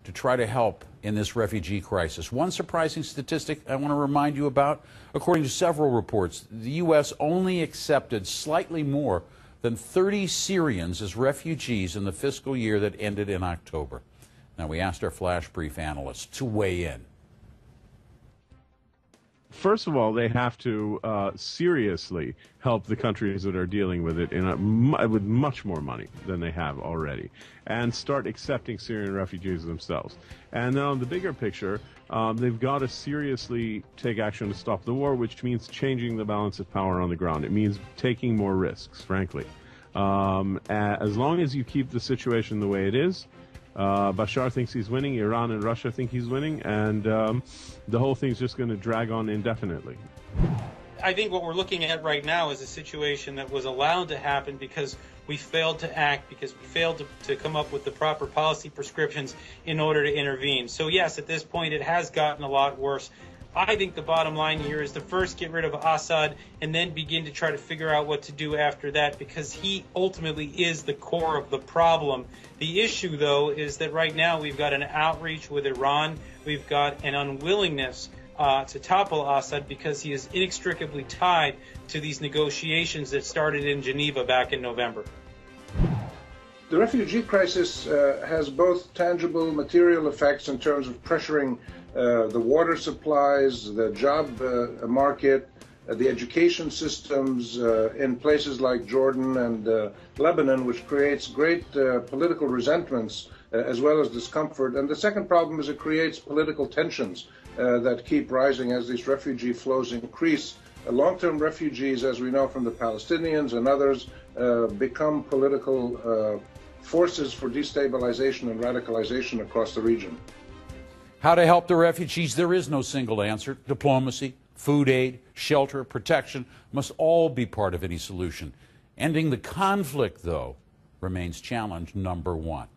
to try to help in this refugee crisis. One surprising statistic I want to remind you about: according to several reports, the U.S. only accepted slightly more than 30 Syrians as refugees in the fiscal year that ended in October. Now, we asked our FlashBrief analysts to weigh in. First of all, they have to seriously help the countries that are dealing with it with much more money than they have already, and start accepting Syrian refugees themselves. And then on the bigger picture, they've got to seriously take action to stop the war, which means changing the balance of power on the ground. It means taking more risks, frankly. As long as you keep the situation the way it is, Bashar thinks he's winning, Iran and Russia think he's winning, and the whole thing's just going to drag on indefinitely. I think what we're looking at right now is a situation that was allowed to happen because we failed to act, because we failed to come up with the proper policy prescriptions in order to intervene. So yes, at this point it has gotten a lot worse. I think the bottom line here is to first get rid of Assad and then begin to try to figure out what to do after that, because he ultimately is the core of the problem. The issue, though, is that right now we've got an outreach with Iran. We've got an unwillingness to topple Assad because he is inextricably tied to these negotiations that started in Geneva back in November. The refugee crisis has both tangible material effects in terms of pressuring the water supplies, the job market, the education systems in places like Jordan and Lebanon, which creates great political resentments as well as discomfort. And the second problem is it creates political tensions that keep rising as these refugee flows increase. Long-term refugees, as we know from the Palestinians and others, become political forces for destabilization and radicalization across the region. How to help the refugees? There is no single answer. Diplomacy, food aid, shelter, protection must all be part of any solution. Ending the conflict, though, remains challenge number one.